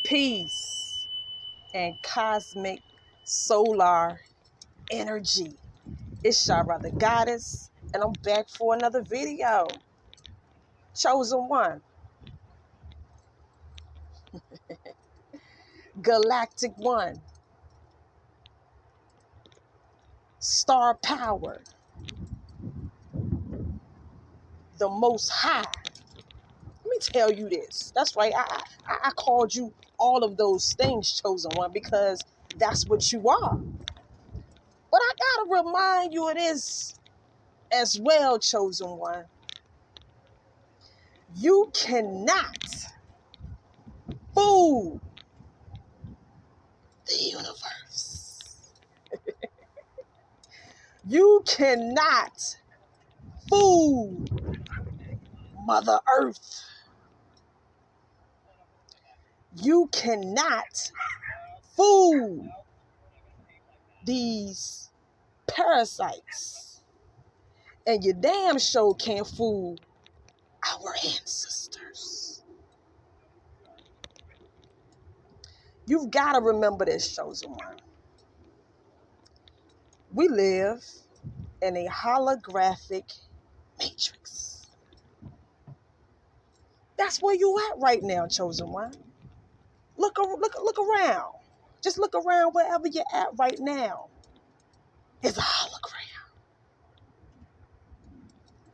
peace, and cosmic solar energy. It's Shara the Goddess, and I'm back for another video. Chosen one, galactic one, star power, the most high. Let me tell you this. That's right. I called you all of those things, chosen one, because that's what you are. But I gotta remind you of this as well, chosen one. You cannot fool the universe. You cannot fool Mother Earth. You cannot fool these parasites. And you damn sure can't fool our ancestors. You've got to remember this, chosen one. We live in a holographic matrix. That's where you at right now, chosen one. Look around. Just look around wherever you're at right now. It's a hologram.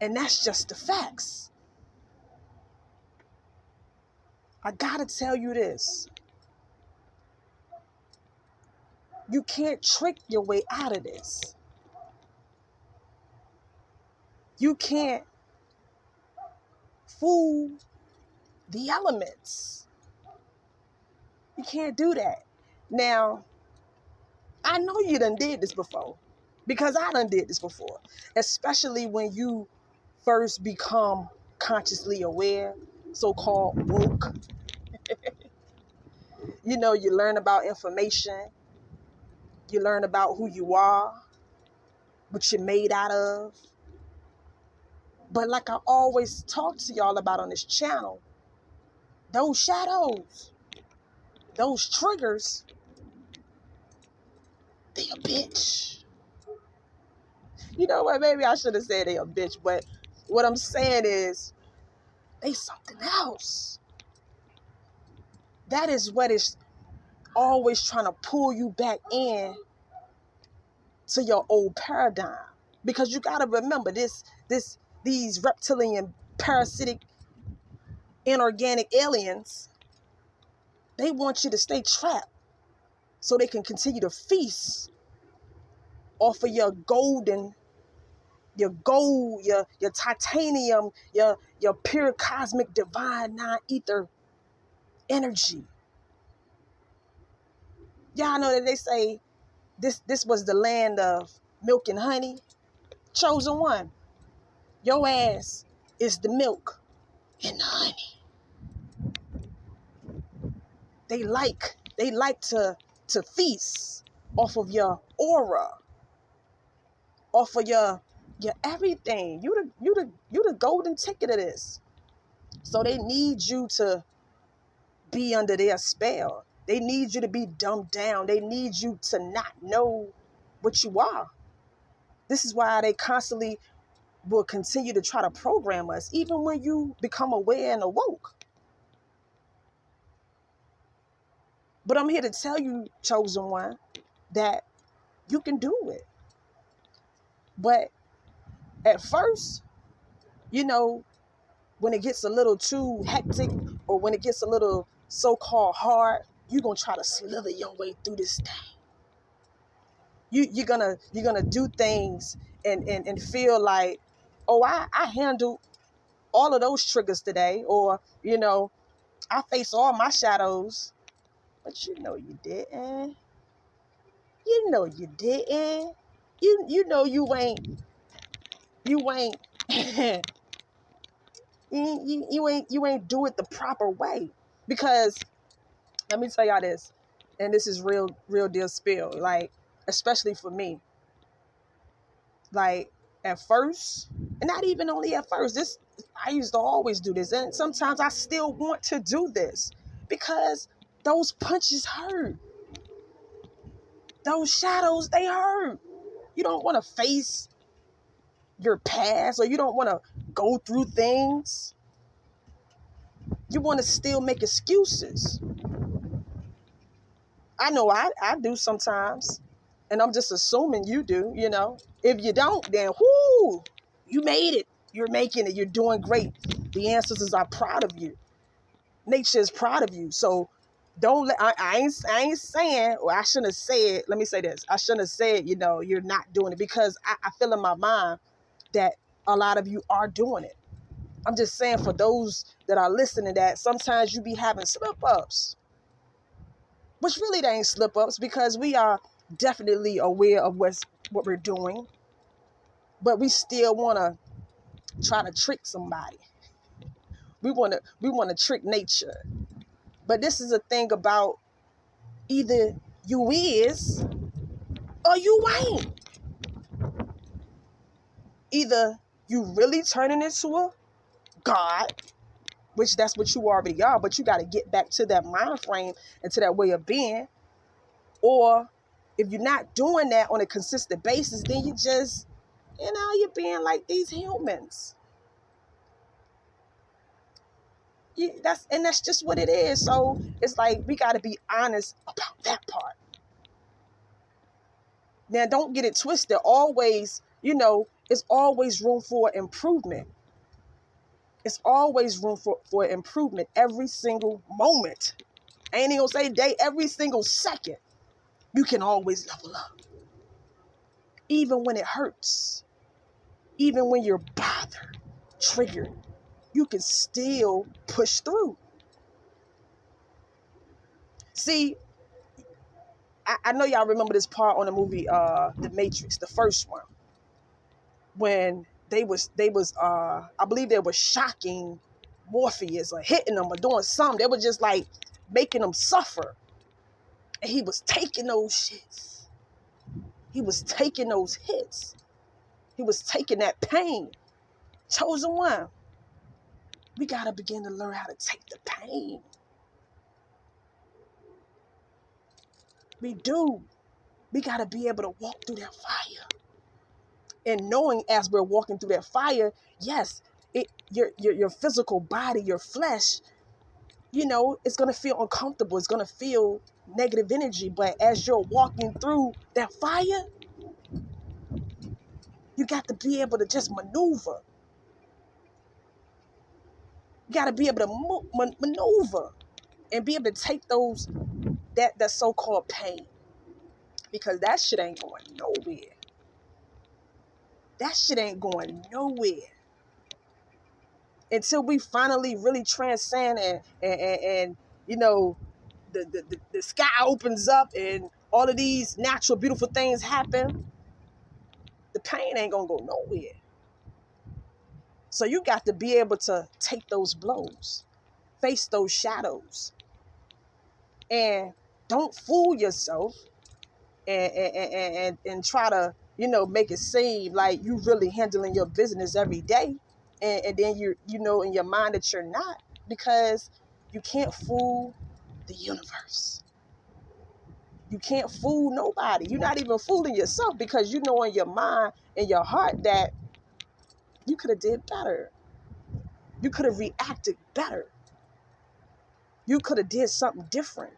And that's just the facts. I gotta tell you this. You can't trick your way out of this. You can't fool the elements. You can't do that. Now, I know you done did this before, because I done did this before, especially when you first become consciously aware, so-called woke. You know, you learn about information, you learn about who you are, what you're made out of. But like I always talk to y'all about on this channel, those shadows, those triggers, they a bitch. You know what, maybe I should have said they a bitch, but what I'm saying is they something else. That is what is always trying to pull you back in to your old paradigm. Because you gotta remember these reptilian, parasitic, inorganic aliens, they want you to stay trapped so they can continue to feast off of your golden, your gold, your titanium, your pure cosmic divine non-ether energy. Y'all know that they say this was the land of milk and honey. Chosen one, your ass is the milk and the honey. They like to feast off of your aura, off of your everything. You the golden ticket of this. So they need you to be under their spell. They need you to be dumbed down. They need you to not know what you are. This is why they constantly will continue to try to program us, even when you become aware and awoke. But I'm here to tell you, chosen one, that you can do it. But at first, you know, when it gets a little too hectic or when it gets a little so-called hard, you're going to try to slither your way through this thing. You're gonna do things and feel like, oh, I handled all of those triggers today, or, you know, I face all my shadows. But you know you didn't. You know you didn't. You know you ain't you ain't do it the proper way. Because let me tell y'all this, and this is real deal spill, like, especially for me. Like, at first, and not even only at first, this, I used to always do this, and sometimes I still want to do this, because Those punches hurt. Those shadows, they hurt. You don't want to face your past, or you don't want to go through things. You want to still make excuses. I know I do sometimes. And I'm just assuming you do, you know. If you don't, then whoo, you made it. You're making it. You're doing great. The ancestors are proud of you. Nature is proud of you. So don't let, I ain't saying, or I shouldn't have said, let me say this. I shouldn't have said, you know, you're not doing it, because I feel in my mind that a lot of you are doing it. I'm just saying, for those that are listening, that sometimes you be having slip-ups, which really they ain't slip-ups, because we are definitely aware of what we're doing, but we still want to try to trick somebody. We want to trick nature. But this is a thing about, either you is or you ain't. Either you really turning into a god, which that's what you already are, but you got to get back to that mind frame and to that way of being. Or if you're not doing that on a consistent basis, then you just, you know, you're being like these humans. That's just what it is. So it's like, we got to be honest about that part. Now, don't get it twisted. Always, you know, it's always room for improvement. It's always room for improvement every single moment. I ain't even gonna say day, every single second. You can always level up. Even when it hurts. Even when you're bothered, triggered, you can still push through. See, I know y'all remember this part on the movie The Matrix, the first one, when they was I believe they were shocking Morpheus, or hitting him, or doing something. They were just like making him suffer. And he was taking those shits. He was taking those hits. He was taking that pain. Chosen one. We got to begin to learn how to take the pain. We do. We got to be able to walk through that fire. And knowing, as we're walking through that fire, yes, your physical body, your flesh, you know, it's going to feel uncomfortable. It's going to feel negative energy. But as you're walking through that fire, you got to be able to just maneuver. You got to be able to maneuver and be able to take that so-called pain, because that shit ain't going nowhere. That shit ain't going nowhere until we finally really transcend, and you know, the sky opens up and all of these natural beautiful things happen. The pain ain't gonna go nowhere. So you got to be able to take those blows, face those shadows, and don't fool yourself and try to, you know, make it seem like you really handling your business every day, and then you know in your mind that you're not, because you can't fool the universe. You can't fool nobody. You're not even fooling yourself, because you know in your mind, in your heart, that you could have did better. You could have reacted better. You could have did something different.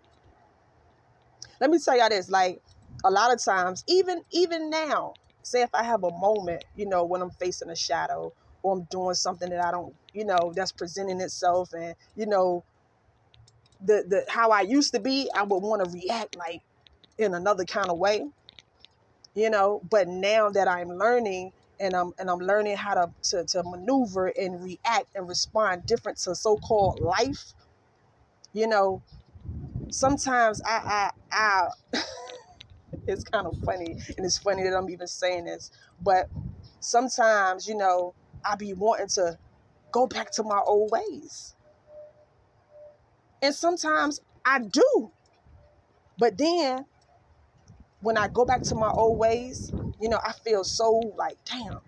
Let me tell y'all this, like, a lot of times, even now, say if I have a moment, you know, when I'm facing a shadow, or I'm doing something that I don't, you know, that's presenting itself, and, you know, the how I used to be, I would want to react like in another kind of way, you know. But now that I'm learning, and I'm learning how to maneuver and react and respond different to so-called life, you know, sometimes I it's kind of funny, and it's funny that I'm even saying this, but sometimes, you know, I be wanting to go back to my old ways. And sometimes I do. But then when I go back to my old ways, you know, I feel so like, damn,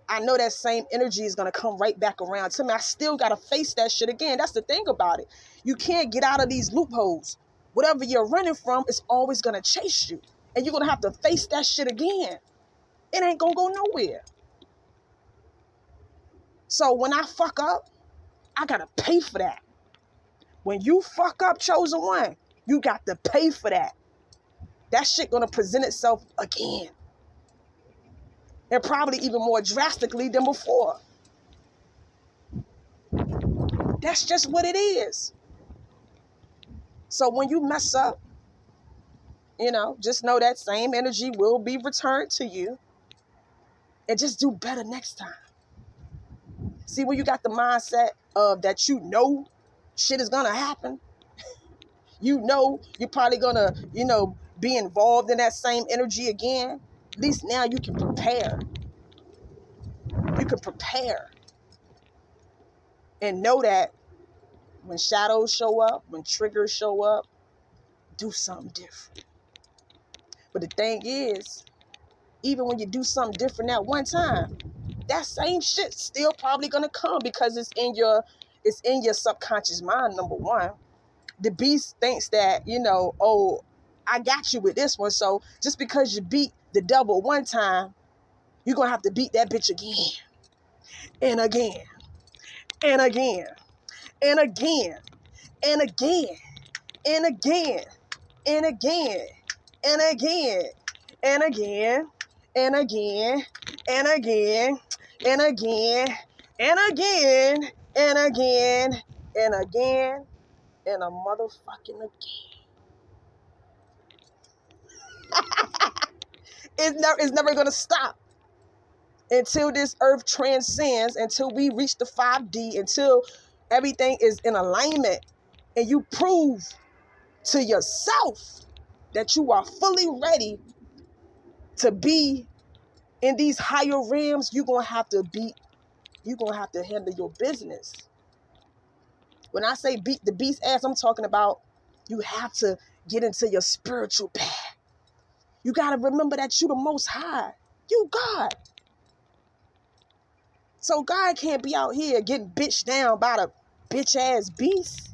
I know that same energy is going to come right back around to me. I still got to face that shit again. That's the thing about it. You can't get out of these loopholes. Whatever you're running from is always going to chase you. And you're going to have to face that shit again. It ain't going to go nowhere. So when I fuck up, I got to pay for that. When you fuck up, chosen one, you got to pay for that. That shit going to present itself again. And probably even more drastically than before. That's just what it is. So when you mess up, just know that same energy will be returned to you. And just do better next time. See, when you got the mindset of that shit is going to happen. You're probably going to, be involved in that same energy again. At least now you can prepare. You can prepare. And know that when shadows show up, when triggers show up, do something different. But the thing is, even when you do something different that one time, that same shit still probably gonna come because it's in your subconscious mind, number one. The beast thinks that, oh, I got you with this one. So just because you beat the devil one time, you're gonna have to beat that bitch again. And again. And again. And again. And again. And again. And again. And again. And again. And again. And again. And again. And again. And again. And again. And a motherfucking again. It's never gonna stop until this earth transcends, until we reach the 5D, until everything is in alignment, and you prove to yourself that you are fully ready to be in these higher realms. You're gonna have to handle your business. When I say beat the beast ass, I'm talking about you have to get into your spiritual path. You got to remember that you the Most High. You God. So God can't be out here getting bitched down by the bitch ass beast.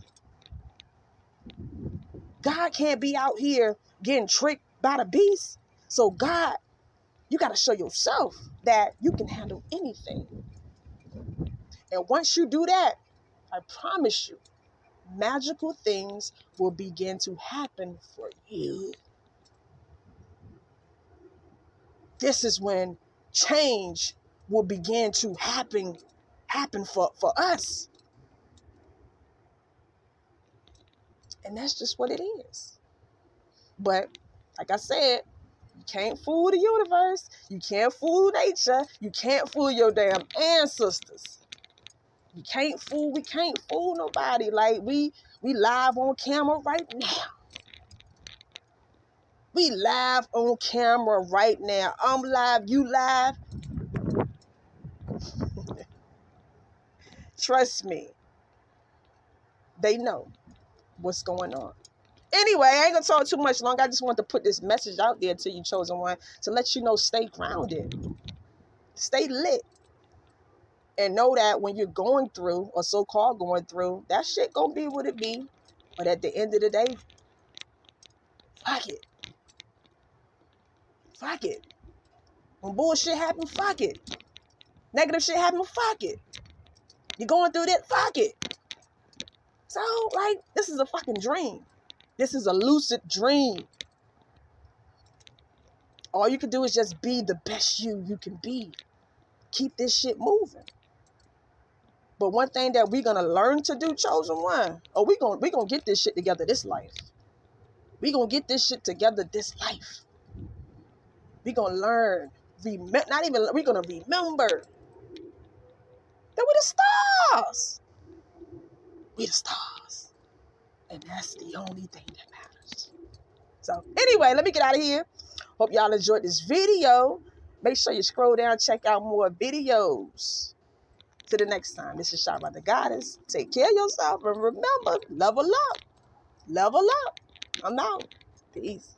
God can't be out here getting tricked by the beast. So God, you got to show yourself that you can handle anything. And once you do that, I promise you, magical things will begin to happen for you. This is when change will begin to happen for us. And that's just what it is. But like I said, you can't fool the universe. You can't fool nature. You can't fool your damn ancestors. We can't fool nobody. Like we live on camera right now. We live on camera right now. I'm live, you live. Trust me. They know what's going on. Anyway, I ain't gonna talk too much longer. I just want to put this message out there to you, chosen one, to let you know, stay grounded. Stay lit. And know that when you're going through, or so-called going through, that shit gonna be what it be. But at the end of the day, fuck it. Fuck it. When bullshit happen, fuck it. Negative shit happen, fuck it. You're going through that, fuck it. So, this is a fucking dream. This is a lucid dream. All you can do is just be the best you can be. Keep this shit moving. But one thing that we're going to learn to do, chosen one, we gonna get this shit together this life. We going to get this shit together this life. We going to learn. We're going to remember that we're the stars. We the stars. And that's the only thing that matters. So anyway, let me get out of here. Hope y'all enjoyed this video. Make sure you scroll down, check out more videos. Till the next time, this is Shot by the Goddess. Take care of yourself and remember, level up. Level up. I'm out. Peace.